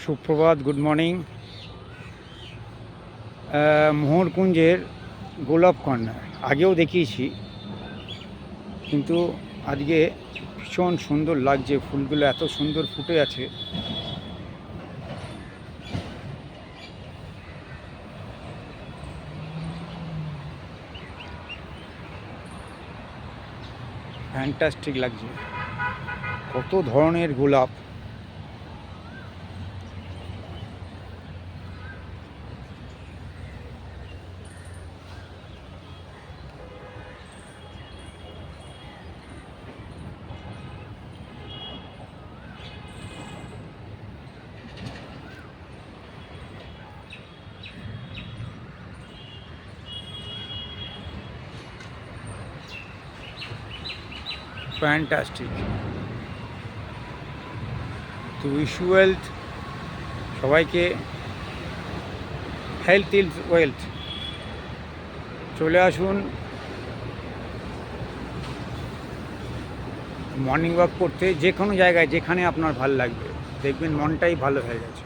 সুপ্রভাত, good morning. মোহরকুঞ্জের গোলাপ corner আগেও দেখিয়েছি, কিন্তু আজকে ভীষণ সুন্দর লাগছে। ফুলগুলো এত সুন্দর ফুটে আছে। ফ্যান্টাস্টিক লাগছে, কত ধরনের গোলাপ। ফ্যান্টাস্টিক। তো উইশ ইউ ওয়েলথ, সবাইকে হেলথ ইজ ওয়েলথ। চলে আসুন মর্নিং ওয়াক করতে, যে কোনো জায়গায় যেখানে আপনার ভালো লাগবে, দেখবেন মনটাই ভালো হয়ে গেছে।